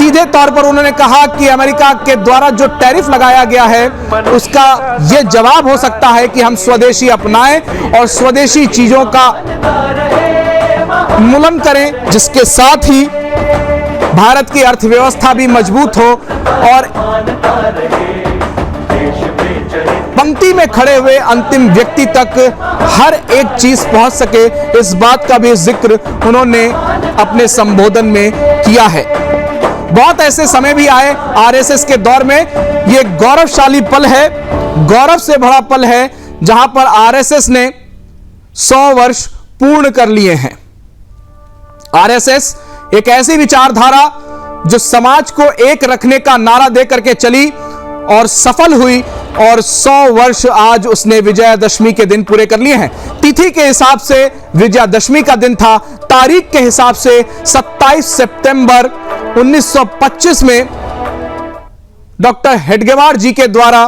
सीधे तौर पर उन्होंने कहा कि अमेरिका के द्वारा जो टैरिफ लगाया गया है उसका यह जवाब हो सकता है कि हम स्वदेशी अपनाएं और स्वदेशी चीजों का उन्मूलन करें, जिसके साथ ही भारत की अर्थव्यवस्था भी मजबूत हो और पंक्ति में खड़े हुए अंतिम व्यक्ति तक हर एक चीज पहुंच सके। इस बात का भी जिक्र उन्होंने अपने संबोधन में किया है। बहुत ऐसे समय भी आए आरएसएस के दौर में, ये गौरवशाली पल है, गौरव से भरा पल है, जहां पर आरएसएस ने 100 वर्ष पूर्ण कर लिए हैं। आरएसएस एक ऐसी विचारधारा जो समाज को एक रखने का नारा देकर के चली और सफल हुई, और 100 वर्ष आज उसने विजयादशमी के दिन पूरे कर लिए हैं। तिथि के हिसाब से विजयादशमी का दिन था, तारीख के हिसाब से 27 सितंबर 1925 में डॉक्टर हेडगेवार जी के द्वारा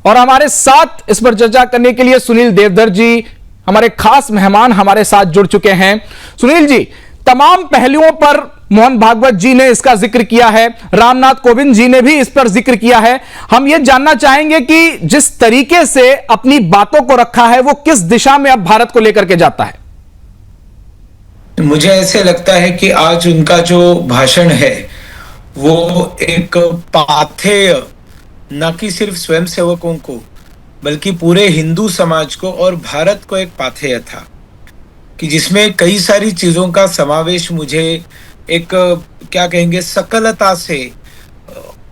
और हमारे साथ इस पर चर्चा करने के लिए सुनील देवधर जी हमारे खास मेहमान हमारे साथ जुड़ चुके हैं। सुनील जी, तमाम पहलुओं पर मोहन भागवत जी ने इसका जिक्र किया है, रामनाथ कोविंद जी ने भी इस पर जिक्र किया है। हम यह जानना चाहेंगे कि जिस तरीके से अपनी बातों को रखा है वो किस दिशा में अब भारत को लेकर के जाता है? मुझे ऐसे लगता है कि आज उनका जो भाषण है वो एक पाथेय न कि सिर्फ स्वयंसेवकों को बल्कि पूरे हिंदू समाज को और भारत को एक पाथेय था, कि जिसमें कई सारी चीजों का समावेश मुझे एक क्या कहेंगे सकलता से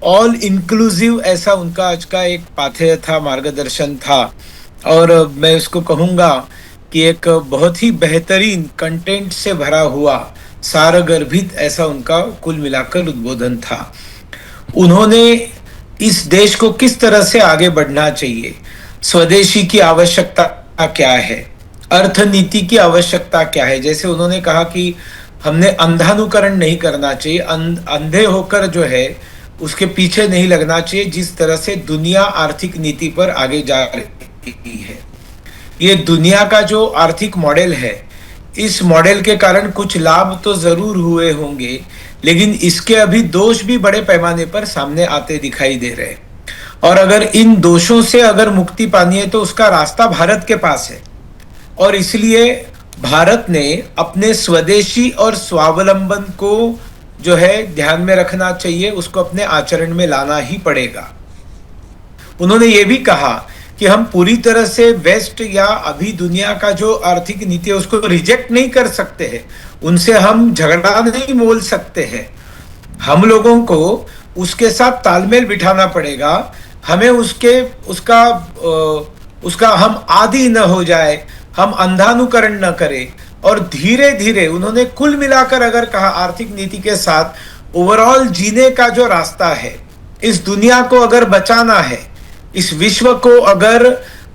ऑल इंक्लूसिव ऐसा उनका आज का एक पाथेय था, मार्गदर्शन था। और मैं उसको कहूँगा कि एक बहुत ही बेहतरीन कंटेंट से भरा हुआ सारगर्भित ऐसा उनका कुल मिलाकर उद्बोधन था। उन्होंने इस देश को किस तरह से आगे बढ़ना चाहिए, स्वदेशी की आवश्यकता क्या है, अर्थनीति की आवश्यकता क्या है। जैसे उन्होंने कहा कि हमने अंधानुकरण नहीं करना चाहिए, अंधे होकर जो है उसके पीछे नहीं लगना चाहिए, जिस तरह से दुनिया आर्थिक नीति पर आगे जा रही है। ये दुनिया का जो आर्थिक मॉडल है, इस मॉडल के कारण कुछ लाभ तो जरूर हुए होंगे, लेकिन इसके अभी दोष भी बड़े पैमाने पर सामने आते दिखाई दे रहे हैं। और अगर इन दोषों से अगर मुक्ति पानी है तो उसका रास्ता भारत के पास है। और इसलिए भारत ने अपने स्वदेशी और स्वावलंबन को जो है ध्यान में रखना चाहिए, उसको अपने आचरण में लाना ही पड़ेगा। उन्होंने ये भी कहा कि हम पूरी तरह से वेस्ट या अभी दुनिया का जो आर्थिक नीति है उसको रिजेक्ट नहीं कर सकते हैं, उनसे हम झगड़ा नहीं बोल सकते हैं। हम लोगों को उसके साथ तालमेल बिठाना पड़ेगा, हमें उसका हम आदी न हो जाए, हम अंधानुकरण न करें। और धीरे धीरे उन्होंने कुल मिलाकर अगर कहा आर्थिक नीति के साथ ओवरऑल जीने का जो रास्ता है, इस दुनिया को अगर बचाना है, इस विश्व को अगर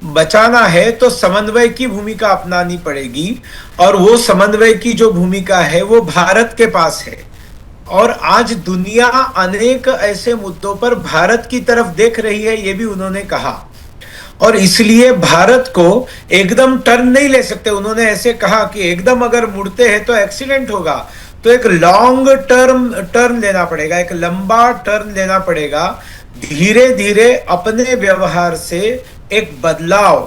बचाना है तो समन्वय की भूमिका अपनानी पड़ेगी। और वो समन्वय की जो भूमिका है वो भारत के पास है। और आज दुनिया अनेक ऐसे मुद्दों पर भारत की तरफ देख रही है, ये भी उन्होंने कहा। और इसलिए भारत को एकदम टर्न नहीं ले सकते। उन्होंने ऐसे कहा कि एकदम अगर मुड़ते हैं तो एक्सीडेंट होगा, तो एक लॉन्ग टर्न लेना पड़ेगा, एक लंबा टर्न लेना पड़ेगा। धीरे धीरे अपने व्यवहार से एक बदलाव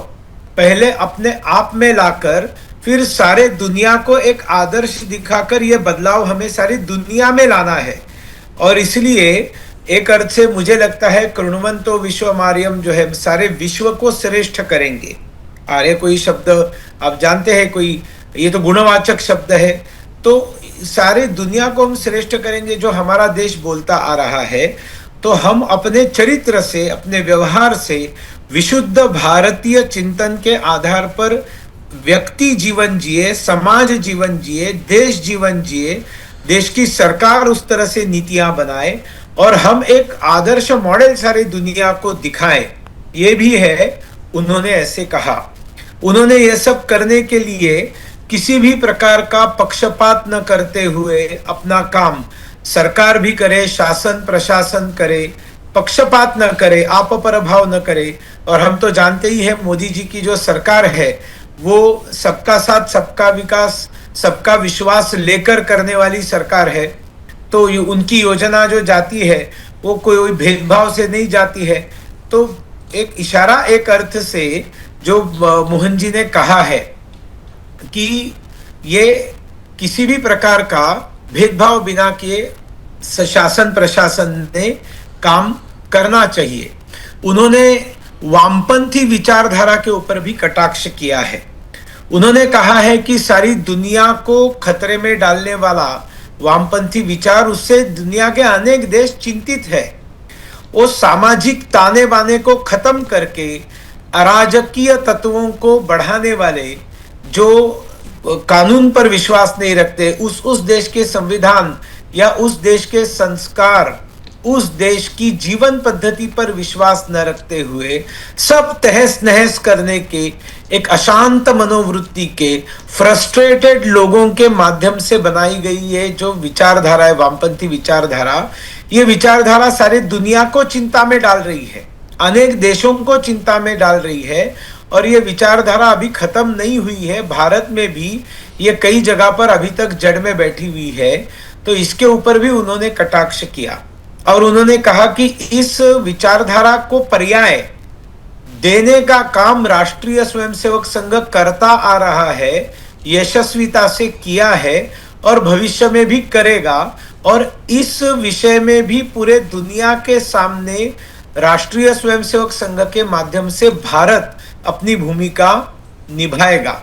पहले अपने आप में लाकर फिर सारे दुनिया को एक आदर्श दिखाकर यह बदलाव हमें सारी दुनिया में लाना है। और इसलिए एक अर्थ से मुझे लगता है कृण्वन्तो विश्वमार्यम जो है सारे विश्व को श्रेष्ठ करेंगे। आर्य कोई शब्द आप जानते हैं, कोई ये तो गुणवाचक शब्द है, तो सारे दुनिया को हम श्रेष्ठ करेंगे जो हमारा देश बोलता आ रहा है। तो हम अपने चरित्र से, अपने व्यवहार से विशुद्ध भारतीय चिंतन के आधार पर व्यक्ति जीवन जिए, समाज जीवन जिए, देश जीवन जिए, देश की सरकार उस तरह से नीतियां बनाए और हम एक आदर्श मॉडल सारी दुनिया को दिखाएं, ये भी है। उन्होंने ऐसे कहा। उन्होंने ये सब करने के लिए किसी भी प्रकार का पक्षपात न करते हुए अपना काम सरकार भी करे, शासन प्रशासन करे, पक्षपात न करे, आप पर भाव न करे। और हम तो जानते ही हैं मोदी जी की जो सरकार है वो सबका साथ सबका विकास सबका विश्वास लेकर करने वाली सरकार है, तो उनकी योजना जो जाती है वो कोई भेदभाव से नहीं जाती है। तो एक इशारा एक अर्थ से जो मोहन जी ने कहा है कि ये किसी भी प्रकार का भेदभाव बिना किए शासन प्रशासन ने काम करना चाहिए। उन्होंने वामपंथी विचारधारा के ऊपर भी कटाक्ष किया है। उन्होंने कहा है कि सारी दुनिया को खतरे में डालने वाला वामपंथी विचार, उससे दुनिया के अनेक देश चिंतित है। वो सामाजिक ताने बाने को खत्म करके अराजकीय तत्वों को बढ़ाने वाले, जो कानून पर विश्वास नहीं रखते, उस देश के संविधान या उस देश के संस्कार, उस देश की जीवन पद्धति पर विश्वास न रखते हुए सब तहस नहस करने के एक अशांत मनोवृत्ति के फ्रस्ट्रेटेड लोगों के माध्यम से बनाई गई ये जो विचारधारा है, वामपंथी विचारधारा, ये विचारधारा सारी दुनिया को चिंता में डाल रही है, अनेक देशों को चिंता में डाल रही है। और ये विचारधारा अभी खत्म नहीं हुई है। भारत में भी ये कई जगह पर अभी तक जड़ में बैठी हुई है। तो इसके ऊपर भी उन्होंने कटाक्ष किया और उन्होंने कहा कि इस विचारधारा को पर्याय देने का काम राष्ट्रीय स्वयंसेवक संघ करता आ रहा है, यशस्विता से किया है और भविष्य में भी करेगा। और इस विषय में भी पूरे दुनिया के सामने राष्ट्रीय स्वयंसेवक संघ के माध्यम से भारत अपनी भूमिका निभाएगा।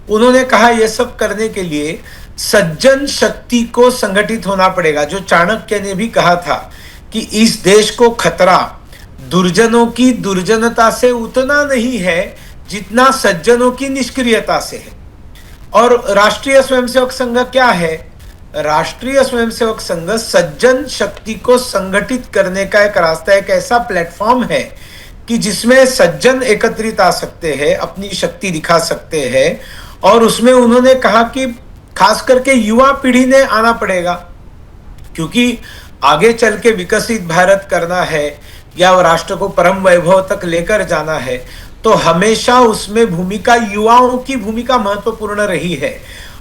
उन्होंने कहा यह सब करने के लिए सज्जन शक्ति को संगठित होना पड़ेगा। जो चाणक्य ने भी कहा था कि इस देश को खतरा दुर्जनों की दुर्जनता से उतना नहीं है जितना सज्जनों की निष्क्रियता से है। और राष्ट्रीय स्वयंसेवक संघ क्या है? राष्ट्रीय स्वयंसेवक संघ सज्जन शक्ति को संगठित करने का एक रास्ता, एक ऐसा प्लेटफॉर्म है कि जिसमें सज्जन एकत्रित आ सकते हैं, अपनी शक्ति दिखा सकते हैं। और उसमें उन्होंने कहा कि खास करके युवा पीढ़ी ने आना पड़ेगा, क्योंकि आगे चल के विकसित भारत करना है या राष्ट्र को परम वैभव तक लेकर जाना है, तो हमेशा उसमें भूमिका, युवाओं की भूमिका महत्वपूर्ण रही है।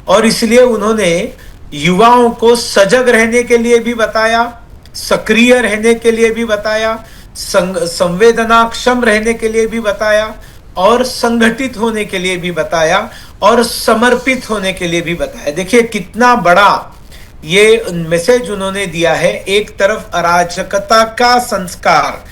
और इसलिए उन्होंने युवाओं को सजग रहने के लिए भी बताया, सक्रिय रहने के लिए भी बताया, संवेदनाक्षम रहने के लिए भी बताया और संगठित होने के लिए भी बताया और समर्पित होने के लिए भी बताया। देखिए कितना बड़ा ये मैसेज उन्होंने दिया है। एक तरफ अराजकता का संस्कार,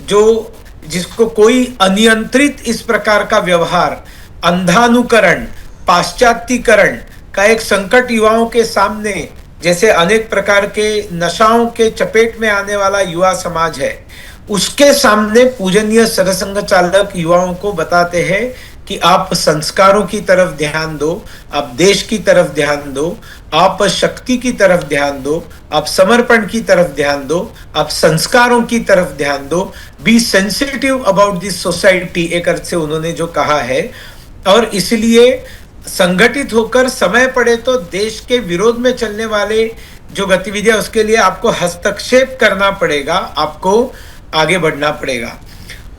जो जिसको कोई अनियंत्रित इस प्रकार का व्यवहार, अंधानुकरण, पाश्चात्यकरण का एक संकट युवाओं के सामने, जैसे अनेक प्रकार के नशाओं के चपेट में आने वाला युवा समाज है, उसके सामने पूजनीय सरसंघ चालक युवाओं को बताते हैं कि आप संस्कारों की तरफ ध्यान दो, आप देश की तरफ ध्यान दो, आप शक्ति की तरफ ध्यान दो, आप समर्पण की तरफ ध्यान दो, आप संस्कारों की तरफ ध्यान दो, be sensitive about this society, एक अर्थ से उन्होंने जो कहा है। और इसलिए संगठित होकर समय पड़े तो देश के विरोध में चलने वाले जो गतिविधियां, उसके लिए आपको हस्तक्षेप करना पड़ेगा, आपको आगे बढ़ना पड़ेगा।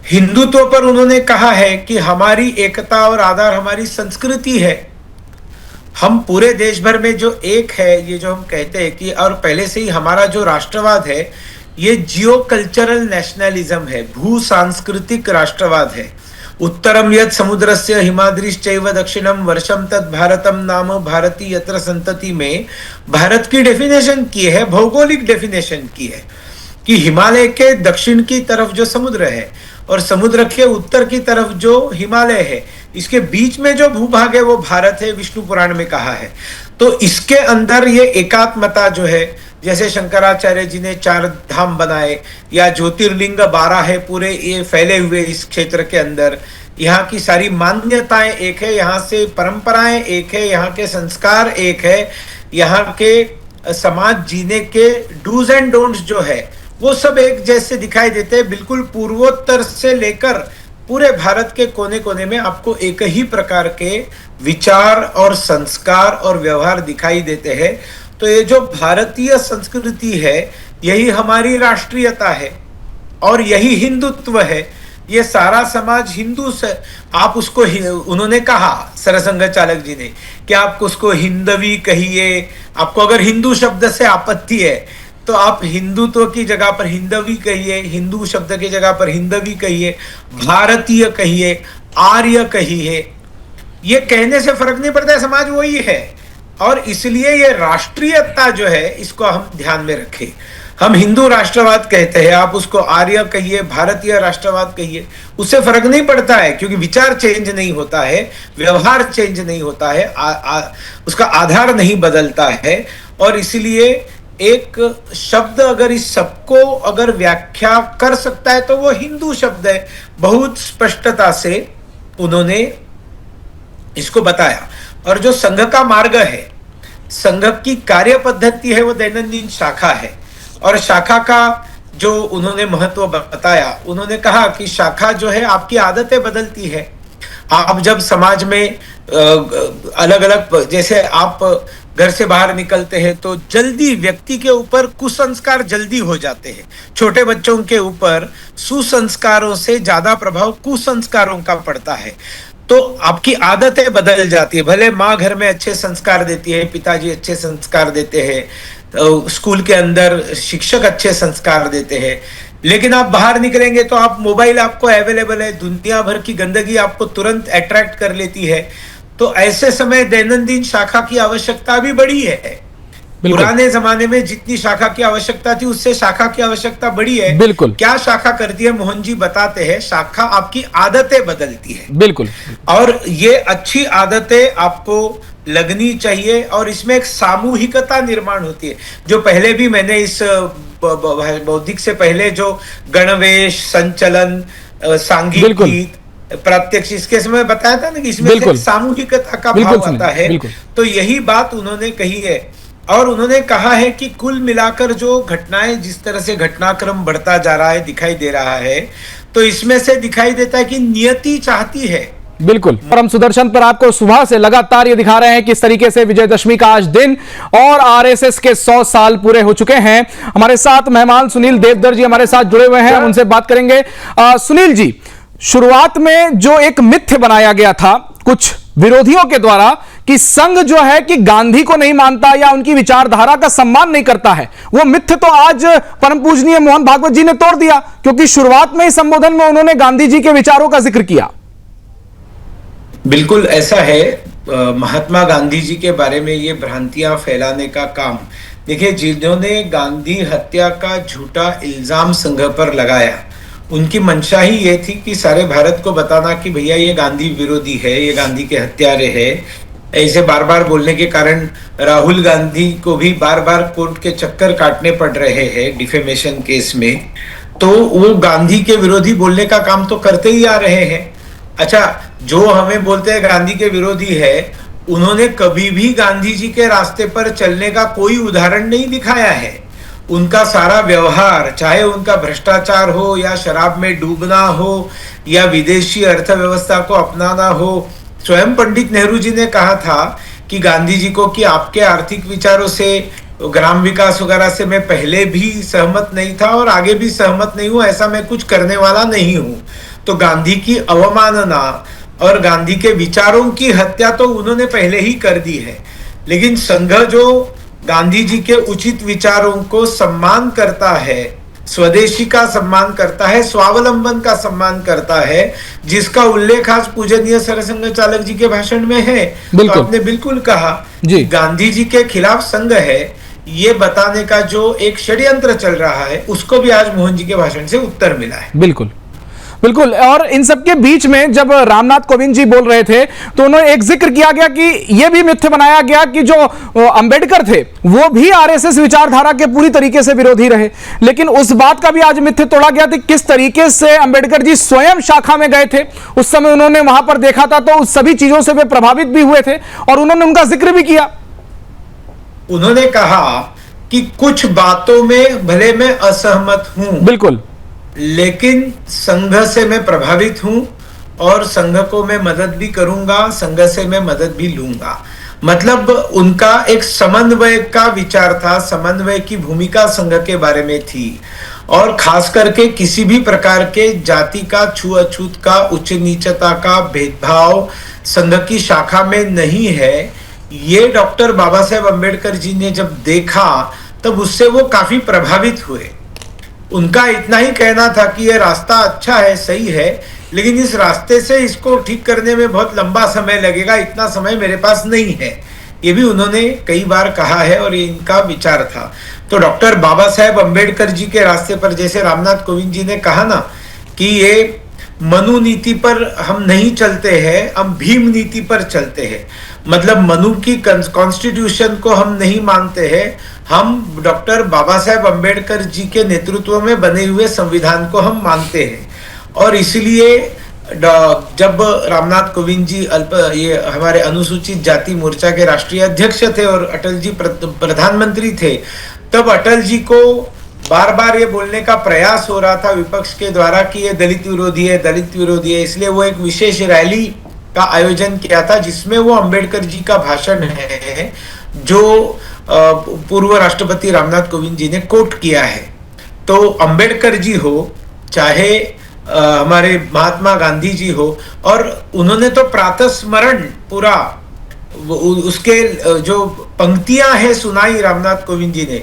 हिंदुत्व पर उन्होंने कहा है कि हमारी एकता और आधार हमारी संस्कृति है। हम पूरे देश भर में जो एक है, ये जो हम कहते हैं कि, और पहले से ही हमारा जो राष्ट्रवाद है ये जियो कल्चरल नेशनलिज्म है, भू सांस्कृतिक राष्ट्रवाद है। उत्तरम यत् समुद्रस्य हिमाद्रिश्चैव दक्षिणम वर्षम तत् भारतम नाम भारती यत्र संतति में भारत की डेफिनेशन की है, भौगोलिक डेफिनेशन की है कि हिमालय के दक्षिण की तरफ जो समुद्र है और समुद्र के उत्तर की तरफ जो हिमालय है, इसके बीच में जो भूभाग है वो भारत है, विष्णु पुराण में कहा है। तो इसके अंदर ये एकात्मता जो है, जैसे शंकराचार्य जी ने 4 धाम बनाए या ज्योतिर्लिंग 12 है पूरे ये फैले हुए इस क्षेत्र के अंदर, यहाँ की सारी मान्यताएं एक है, यहाँ से परंपराएं एक है, यहाँ के संस्कार एक है, यहाँ के समाज जीने के डूज एंड डोंट्स जो है वो सब एक जैसे दिखाई देते हैं। बिल्कुल पूर्वोत्तर से लेकर पूरे भारत के कोने कोने में आपको एक ही प्रकार के विचार और संस्कार और व्यवहार दिखाई देते हैं। तो ये जो भारतीय संस्कृति है, यही हमारी राष्ट्रीयता है और यही हिंदुत्व है, ये सारा समाज हिंदू से आप उसको उन्होंने कहा सरसंघ चालक जी ने कि आप उसको हिंदवी कहिए, आपको अगर हिंदू शब्द से आपत्ति है तो आप हिंदुत्व की जगह पर हिंदवी कहिए, हिंदू शब्द की जगह पर हिंदवी कहिए, भारतीय कहिए, आर्य कहिए। ये कहने से फर्क नहीं पड़ता है, समाज वही है। और इसलिए ये राष्ट्रीयता जो है इसको हम ध्यान में रखें। हम हिंदू राष्ट्रवाद कहते हैं, आप उसको आर्य कहिए, भारतीय राष्ट्रवाद कहिए, उससे फर्क नहीं पड़ता है, क्योंकि विचार चेंज नहीं होता है, व्यवहार चेंज नहीं होता है, उसका आधार नहीं बदलता है। और इसलिए एक शब्द अगर इस सबको अगर व्याख्या कर सकता है तो वो हिंदू शब्द है। बहुत स्पष्टता से उन्होंने इसको बताया। और जो संघ का मार्ग है, संघ की कार्य पद्धति है, वो दैनंदिन शाखा है। और शाखा का जो उन्होंने महत्व बताया, उन्होंने कहा कि शाखा जो है आपकी आदतें बदलती है। आप जब समाज में अलग अलग, जैसे आप घर से बाहर निकलते हैं तो जल्दी व्यक्ति के ऊपर कुसंस्कार जल्दी हो जाते हैं। छोटे बच्चों के ऊपर सुसंस्कारों से ज्यादा प्रभाव कुसंस्कारों का पड़ता है। तो आपकी आदतें बदल जाती है। भले माँ घर में अच्छे संस्कार देती है, पिताजी अच्छे संस्कार देते हैं, स्कूल के अंदर शिक्षक अच्छे संस्कार देते हैं, लेकिन आप बाहर निकलेंगे तो आप मोबाइल आपको अवेलेबल है, दुनिया भर की गंदगी आपको तुरंत अट्रैक्ट कर लेती है। तो ऐसे समय दैनंदिन शाखा की आवश्यकता भी बढ़ी है। पुराने जमाने में जितनी शाखा की आवश्यकता थी उससे शाखा की आवश्यकता बढ़ी है। बिल्कुल। क्या शाखा करती है, मोहन जी बताते हैं, शाखा आपकी आदतें बदलती है। बिल्कुल। और ये अच्छी आदतें आपको लगनी चाहिए और इसमें एक सामूहिकता निर्माण होती है। जो पहले भी मैंने इस बौद्धिक से पहले जो गणवेश, संचलन, सांघिक गीत, प्रत्यक्ष, इसके समय बताया था ना कि इसमें सामूहिकता का भाव आता है। तो यही बात उन्होंने कही है। और उन्होंने कहा है कि कुल मिलाकर जो घटनाएं, जिस तरह से घटनाक्रम बढ़ता जा रहा है, दिखाई दे रहा है, तो इसमें से दिखाई देता है कि नियति चाहती है। बिल्कुल। परम सुदर्शन पर आपको सुबह से लगातार ये दिखा रहे हैं किस तरीके से विजयदशमी का आज दिन और आरएसएस के 100 साल पूरे हो चुके हैं। हमारे साथ मेहमान सुनील देवधर जी हमारे साथ जुड़े हुए हैं, उनसे बात करेंगे। सुनील जी, शुरुआत में जो एक मिथ्य बनाया गया था कुछ विरोधियों के द्वारा कि संघ जो है कि गांधी को नहीं मानता या उनकी विचारधारा का सम्मान नहीं करता है, वो मिथ्य तो आज परम पूजनीय मोहन भागवत जी ने तोड़ दिया, क्योंकि शुरुआत में ही संबोधन में उन्होंने गांधी जी के विचारों का जिक्र किया। बिल्कुल ऐसा है। महात्मा गांधी जी के बारे में ये भ्रांतियां फैलाने का काम, देखिए, जिन्होंने गांधी हत्या का झूठा इल्जाम संघ पर लगाया, उनकी मंशा ही ये थी कि सारे भारत को बताना कि भैया ये गांधी विरोधी है, ये गांधी के हत्यारे है। ऐसे बार बार बोलने के कारण राहुल गांधी को भी बार बार कोर्ट के चक्कर काटने पड़ रहे हैं डिफेमेशन केस में। तो वो गांधी के विरोधी बोलने का काम तो करते ही आ रहे हैं। अच्छा, जो हमें बोलते हैं गांधी के विरोधी है, उन्होंने कभी भी गांधी जी के रास्ते पर चलने का कोई उदाहरण नहीं दिखाया है। उनका सारा व्यवहार, चाहे उनका भ्रष्टाचार हो या शराब में डूबना हो या विदेशी अर्थव्यवस्था को अपनाना हो, स्वयं पंडित नेहरू जी ने कहा था कि गांधी जी को कि आपके आर्थिक विचारों से, ग्राम विकास वगैरह से मैं पहले भी सहमत नहीं था और आगे भी सहमत नहीं हूं, ऐसा मैं कुछ करने वाला नहीं हूं। तो गांधी की अवमानना और गांधी के विचारों की हत्या तो उन्होंने पहले ही कर दी है। लेकिन संघ जो गांधी जी के उचित विचारों को सम्मान करता है, स्वदेशी का सम्मान करता है, स्वावलंबन का सम्मान करता है, जिसका उल्लेख आज पूजनीय सरसंघ चालक जी के भाषण में है। तो आपने बिल्कुल कहा जी, गांधी जी के खिलाफ संघ है, ये बताने का जो एक षड्यंत्र चल रहा है, उसको भी आज मोहन जी के भाषण से उत्तर मिला है। बिल्कुल बिल्कुल। और इन सब के बीच में जब रामनाथ कोविंद जी बोल रहे थे तो उन्होंने एक जिक्र किया गया कि यह भी मिथ्य बनाया गया कि जो अंबेडकर थे वो भी आरएसएस विचारधारा के पूरी तरीके से विरोधी रहे, लेकिन उस बात का भी आज मिथ्य तोड़ा गया कि किस तरीके से अंबेडकर जी स्वयं शाखा में गए थे, उस समय उन्होंने वहां पर देखा था तो उस सभी चीजों से वे प्रभावित भी हुए थे और उन्होंने उनका जिक्र भी किया। उन्होंने कहा कि कुछ बातों में भले मैं असहमत हूं, बिल्कुल, लेकिन संघ से मैं प्रभावित हूं और संघ को मैं मदद भी करूंगा, संघ से मैं मदद भी लूंगा। मतलब उनका एक समन्वय का विचार था, समन्वय की भूमिका संघ के बारे में थी। और खास करके किसी भी प्रकार के जाति का, छूअछूत का, उच्च नीचता का भेदभाव संघ की शाखा में नहीं है। ये डॉक्टर बाबा साहेब अम्बेडकर जी ने जब देखा तब उससे वो काफी प्रभावित हुए। उनका इतना ही कहना था कि ये रास्ता अच्छा है, सही है, लेकिन इस रास्ते से इसको ठीक करने में बहुत लंबा समय लगेगा, इतना समय मेरे पास नहीं है। ये भी उन्होंने कई बार कहा है और ये इनका विचार था। तो डॉक्टर बाबा साहेब अम्बेडकर जी के रास्ते पर, जैसे रामनाथ कोविंद जी ने कहा ना कि ये मनु नीति पर हम नहीं चलते हैं, हम भीम नीति पर चलते हैं। मतलब मनु की कॉन्स्टिट्यूशन को हम नहीं मानते हैं, हम डॉक्टर बाबा साहेब अम्बेडकर जी के नेतृत्व में बने हुए संविधान को हम मानते हैं। और इसलिए जब रामनाथ कोविंद जी ये हमारे अनुसूचित जाति मोर्चा के राष्ट्रीय अध्यक्ष थे और अटल जी प्रधानमंत्री थे, तब अटल जी को बार बार ये बोलने का प्रयास हो रहा था विपक्ष के द्वारा कि ये दलित विरोधी है, दलित विरोधी है। इसलिए वो एक विशेष रैली का आयोजन किया था जिसमें वो अंबेडकर जी का भाषण है जो पूर्व राष्ट्रपति रामनाथ कोविंद जी ने कोट किया है। तो अंबेडकर जी हो, चाहे हमारे महात्मा गांधी जी हो, और उन्होंने तो प्रातः स्मरण पूरा उसके जो पंक्तियां हैं सुनाई रामनाथ कोविंद जी ने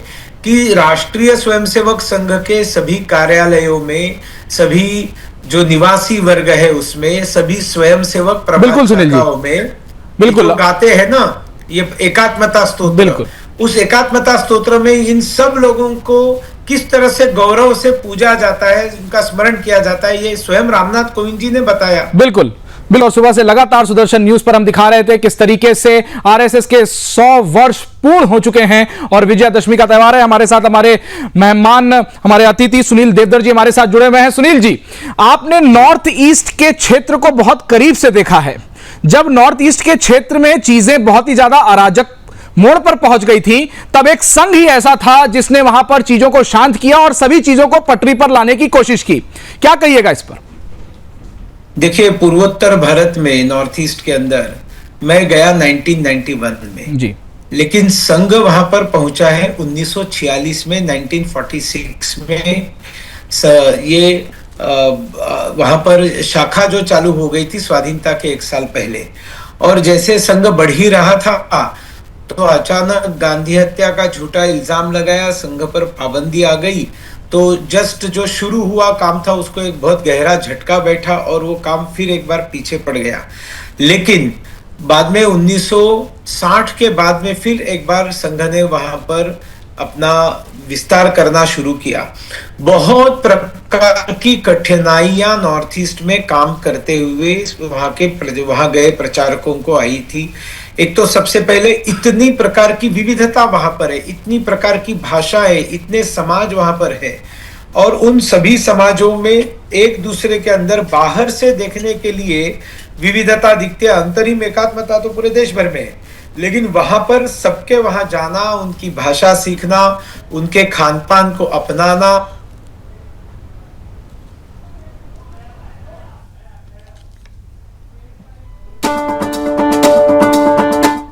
कि राष्ट्रीय स्वयंसेवक संघ के सभी कार्यालयों में, सभी जो निवासी वर्ग है उसमें, सभी स्वयंसेवक प्रभात शाखाओं में बिल्कुल गाते हैं ना ये एकात्मता स्तोत्र। उस एकात्मता स्तोत्र में इन सब लोगों को किस तरह से गौरव से पूजा जाता है, उनका स्मरण किया जाता है, ये स्वयं रामनाथ कोविंद जी ने बताया। बिल्कुल बिल्कुल। सुबह से लगातार सुदर्शन न्यूज पर हम दिखा रहे थे किस तरीके से आरएसएस के 100 वर्ष पूर्ण हो चुके हैं और विजयादशमी का त्यौहार है। हमारे साथ हमारे मेहमान, हमारे अतिथि सुनील देवधर जी हमारे साथ जुड़े हुए हैं। सुनील जी, आपने नॉर्थ ईस्ट के क्षेत्र को बहुत करीब से देखा है। जब नॉर्थ ईस्ट के क्षेत्र में चीजें बहुत ही ज्यादा अराजक मोड़ पर पहुंच गई थी, तब एक संघ ही ऐसा था जिसने वहां पर चीजों को शांत किया और सभी चीजों को पटरी पर लाने की कोशिश की। क्या कहिएगा इस पर? देखिए, पूर्वोत्तर भारत में नॉर्थ ईस्ट के अंदर मैं गया 1991 में जी, लेकिन संघ वहां पर पहुंचा है 1946 में, 1946 में ये वहां पर शाखा जो चालू हो गई थी स्वाधीनता के 1 साल पहले। और जैसे संघ बढ़ ही रहा था तो अचानक गांधी हत्या का झूठा इल्जाम लगाया, संघ पर पाबंदी आ गई। तो जस्ट जो शुरू हुआ काम था उसको एक बहुत गहरा झटका बैठा और वो काम फिर एक बार पीछे पड़ गया। लेकिन बाद में 1960 के बाद में फिर एक बार संघ ने वहां पर अपना विस्तार करना शुरू किया। बहुत प्रकार की कठिनाइयां नॉर्थ ईस्ट में काम करते हुए वहां गए प्रचारकों को आई थी। एक तो सबसे पहले इतनी प्रकार की विविधता वहां पर है, इतनी प्रकार की भाषा है, इतने समाज वहां पर है, और उन सभी समाजों में एक दूसरे के अंदर बाहर से देखने के लिए विविधता दिखती है। अंतरिम एकात्मता तो पूरे देश भर में है, लेकिन वहां पर सबके वहां जाना, उनकी भाषा सीखना, उनके खान पान को अपनाना,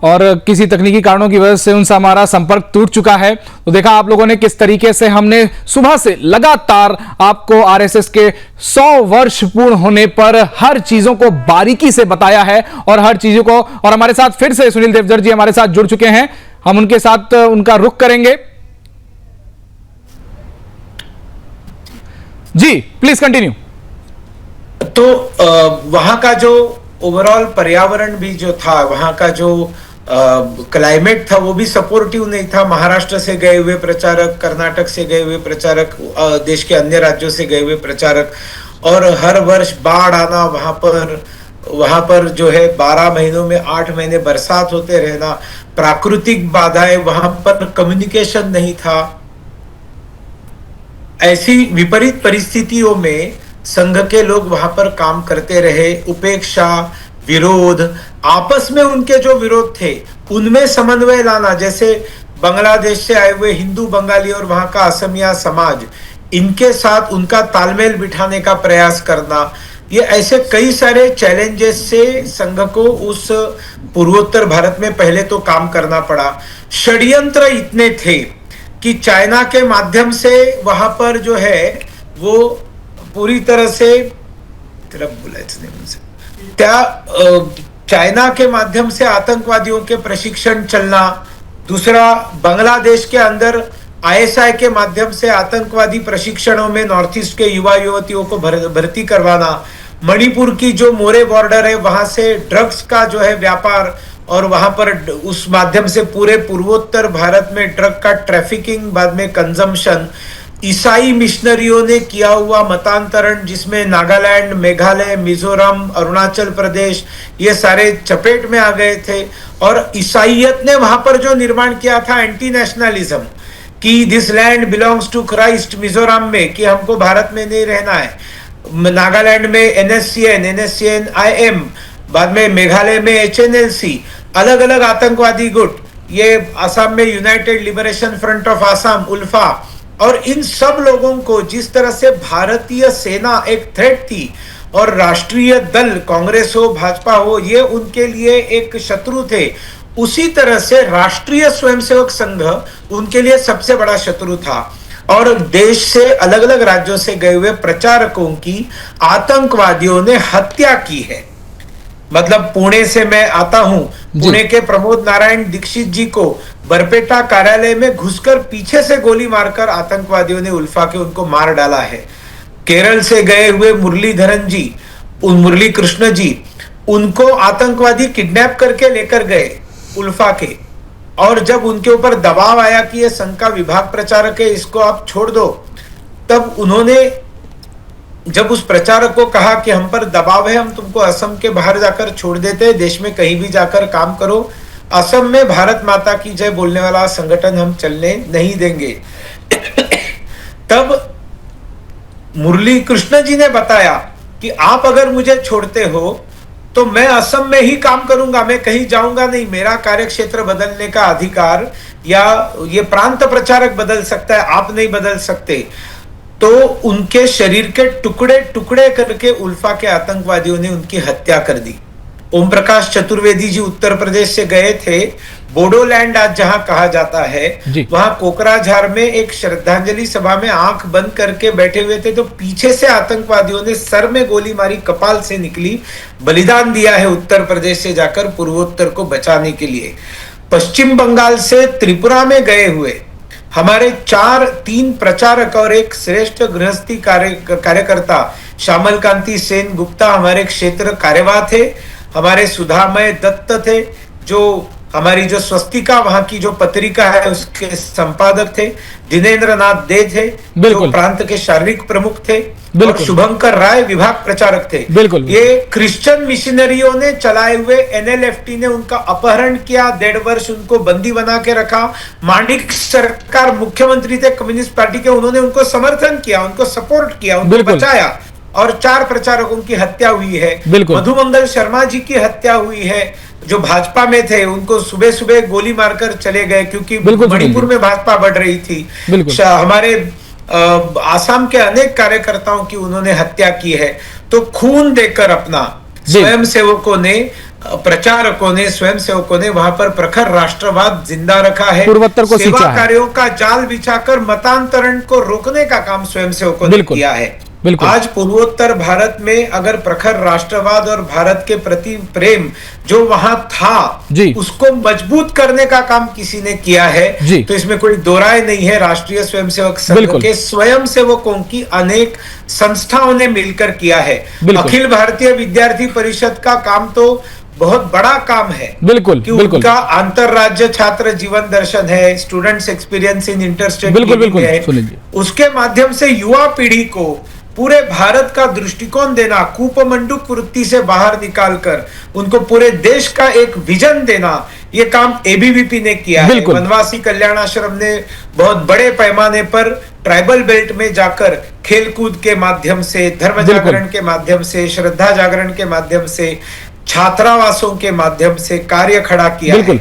और किसी तकनीकी कारणों की वजह से उनसे हमारा संपर्क टूट चुका है। तो देखा आप लोगों ने किस तरीके से हमने सुबह से लगातार आपको आरएसएस के 100 वर्ष पूर्ण होने पर हर चीजों को बारीकी से बताया है और हर चीजों को। और हमारे साथ फिर से सुनील देवधर जी हमारे साथ जुड़ चुके हैं, हम उनके साथ उनका रुख करेंगे। जी प्लीज कंटिन्यू। तो वहां का जो ओवरऑल पर्यावरण भी जो था, वहां का जो क्लाइमेट था वो भी सपोर्टिव नहीं था। महाराष्ट्र से गए हुए प्रचारक, कर्नाटक से गए हुए प्रचारक, देश के अन्य राज्यों से गए हुए प्रचारक, और हर वर्ष बाढ़ आना, वहां पर जो है 12 महीनों में 8 महीने बरसात होते रहना, प्राकृतिक बाधाएं, वहां पर कम्युनिकेशन नहीं था। ऐसी विपरीत परिस्थितियों में संघ के लोग वहां पर काम करते रहे। उपेक्षा, विरोध, आपस में उनके जो विरोध थे उनमें समन्वय लाना, जैसे बांग्लादेश से आए हुए हिंदू बंगाली और वहां का असमिया समाज, इनके साथ उनका तालमेल बिठाने का प्रयास करना, ये ऐसे कई सारे चैलेंजेस से संघ को उस पूर्वोत्तर भारत में पहले तो काम करना पड़ा। षड्यंत्र इतने थे कि चाइना के माध्यम से वहां पर जो है वो पूरी तरह से चाइना के माध्यम से आतंकवादियों के प्रशिक्षण चलना, दूसरा बांग्लादेश के अंदर आईएसआई के माध्यम से आतंकवादी प्रशिक्षणों में नॉर्थ ईस्ट के युवा युवतियों को भर्ती करवाना, मणिपुर की जो मोरे बॉर्डर है वहां से ड्रग्स का जो है व्यापार और वहां पर उस माध्यम से पूरे पूर्वोत्तर भारत में ड्रग का ट्रैफिकिंग, बाद में कंजम्पशन, ईसाई मिशनरियों ने किया हुआ मतांतरण जिसमें नागालैंड, मेघालय, मिजोरम, अरुणाचल प्रदेश ये सारे चपेट में आ गए थे। और ईसाइयत ने वहां पर जो निर्माण किया था एंटी नेशनलिज्म कि this land belongs to Christ, Mizoram में कि हमको भारत में नहीं रहना है, नागालैंड में एनएससीएन आईएम, बाद में मेघालय में एचएनएलसी, अलग अलग आतंकवादी गुट, ये असम में united liberation front of Assam ULFA, और इन सब लोगों को जिस तरह से भारतीय सेना एक थ्रेट थी और राष्ट्रीय दल कांग्रेस हो भाजपा हो ये उनके लिए एक शत्रु थे, उसी तरह से राष्ट्रीय स्वयंसेवक संघ उनके लिए सबसे बड़ा शत्रु था। और देश से अलग अलग राज्यों से गए हुए प्रचारकों की आतंकवादियों ने हत्या की है। मतलब पुणे से मैं आता हूं, पुणे के प्रमोद नारायण दीक्षित जी को बरपेटा कार्यालय में घुसकर पीछे से गोली मारकर आतंकवादियों ने उल्फा के उनको मार डाला है। केरल से गए हुए मुरलीधरन जी, मुरली कृष्ण जी, उनको आतंकवादी किडनैप करके लेकर गए उल्फा के, और जब उनके ऊपर दबाव आया कि ये संघ का विभाग प्रचारक है इसको आप छोड़ दो, तब उन्होंने जब उस प्रचारक को कहा कि हम पर दबाव है, हम तुमको असम के बाहर जाकर छोड़ देते हैं, देश में कहीं भी जाकर काम करो, असम में भारत माता की जय बोलने वाला संगठन हम चलने नहीं देंगे। तब मुरली कृष्ण जी ने बताया कि आप अगर मुझे छोड़ते हो तो मैं असम में ही काम करूंगा, मैं कहीं जाऊंगा नहीं, मेरा कार्यक्षेत्र बदलने का अधिकार या ये प्रांत प्रचारक बदल सकता है, आप नहीं बदल सकते। तो उनके शरीर के टुकड़े टुकड़े करके उल्फा के आतंकवादियों ने उनकी हत्या कर दी। ओम प्रकाश चतुर्वेदी जी उत्तर प्रदेश से गए थे, बोडोलैंड आज जहां कहा जाता है, वहां कोकराझार में एक श्रद्धांजलि सभा में आंख बंद करके बैठे हुए थे, तो पीछे से आतंकवादियों ने सर में गोली मारी, कपाल से निकली, बलिदान दिया है उत्तर प्रदेश से जाकर पूर्वोत्तर को बचाने के लिए। पश्चिम बंगाल से त्रिपुरा में गए हुए हमारे 3 प्रचारक और एक श्रेष्ठ गृहस्थी कार्यकर्ता श्यामल कांति सेन गुप्ता हमारे क्षेत्र कार्यवाह थे, हमारे सुधामय दत्त थे जो हमारी जो स्वस्तिका वहां की जो पत्रिका है उसके संपादक थे, दिनेंद्र नाथ दे थे जो प्रांत के शारीरिक प्रमुख थे, और शुभंकर राय विभाग प्रचारक थे। ये क्रिश्चियन मिशनरियों ने चलाए हुए एनएलएफटी ने उनका अपहरण किया, 1.5 वर्ष उनको बंदी बना के रखा। मांडिक सरकार मुख्यमंत्री थे कम्युनिस्ट पार्टी के, उन्होंने उनको समर्थन किया, उनको सपोर्ट किया, उनको बचाया, और 4 प्रचारकों की हत्या हुई है। मधुमंगल शर्मा जी की हत्या हुई है जो भाजपा में थे, उनको सुबह सुबह गोली मारकर चले गए क्योंकि मणिपुर में भाजपा बढ़ रही थी। हमारे आसाम के अनेक कार्यकर्ताओं की उन्होंने हत्या की है। तो खून देकर अपना स्वयंसेवकों ने, प्रचारकों ने, स्वयंसेवकों ने वहां पर प्रखर राष्ट्रवाद जिंदा रखा है, सेवा कार्यों का जाल बिछाकर मतांतरण को रोकने का काम स्वयंसेवकों ने किया है। आज पूर्वोत्तर भारत में अगर प्रखर राष्ट्रवाद और भारत के प्रति प्रेम जो वहां था उसको मजबूत करने का काम किसी ने किया है, तो इसमें कोई दो राय नहीं है। राष्ट्रीय स्वयंसेवक संघ के स्वयंसेवकों की अनेक संस्थाओं ने मिलकर किया है। अखिल भारतीय विद्यार्थी परिषद का काम तो बहुत बड़ा काम है, कि उनका अंतरराज्य छात्र जीवन दर्शन है, स्टूडेंट्स एक्सपीरियंस इन इंटरस्टेट है, उसके माध्यम से युवा पीढ़ी को पूरे भारत का दृष्टिकोण देना, कूपमंडूक वृत्ति से बाहर निकालकर उनको पूरे देश का एक विजन देना, ये काम एबीवीपी ने किया है। वनवासी कल्याण आश्रम ने बहुत बड़े पैमाने पर ट्राइबल बेल्ट में जाकर खेलकूद के माध्यम से, धर्म जागरण के माध्यम से, श्रद्धा जागरण के माध्यम से, छात्रावासों के माध्यम से कार्य खड़ा किया है।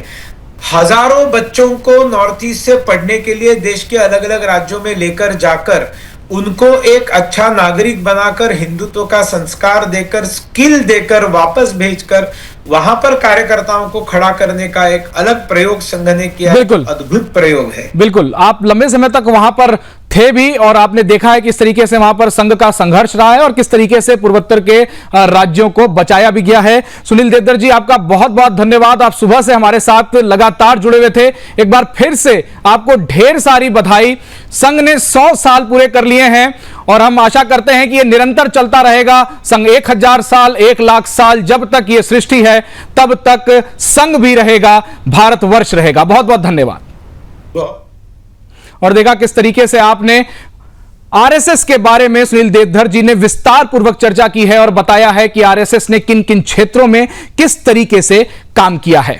हजारों बच्चों को नॉर्थ ईस्ट से पढ़ने के लिए देश के अलग अलग राज्यों में लेकर जाकर उनको एक अच्छा नागरिक बनाकर, हिंदुत्व का संस्कार देकर, स्किल देकर, वापस भेजकर वहां पर कार्यकर्ताओं को खड़ा करने का एक अलग प्रयोग संघ ने किया। बिल्कुल। अद्भुत प्रयोग है। बिल्कुल, आप लंबे समय तक वहां पर थे भी और आपने देखा है किस तरीके से वहां पर संघ का संघर्ष रहा है और किस तरीके से पूर्वोत्तर के राज्यों को बचाया भी गया है। सुनील देवधर जी, आपका बहुत बहुत धन्यवाद। आप सुबह से हमारे साथ लगातार जुड़े हुए थे। एक बार फिर से आपको ढेर सारी बधाई। संघ ने 100 साल पूरे कर लिए हैं और हम आशा करते हैं कि यह निरंतर चलता रहेगा। संघ 1000 साल, 1 लाख साल, जब तक यह सृष्टि है तब तक संघ भी रहेगा, भारतवर्ष रहेगा। बहुत बहुत धन्यवाद। और देखा किस तरीके से आपने आरएसएस के बारे में सुनील देवधर जी ने विस्तार पूर्वक चर्चा की है और बताया है कि आरएसएस ने किन किन क्षेत्रों में किस तरीके से काम किया है।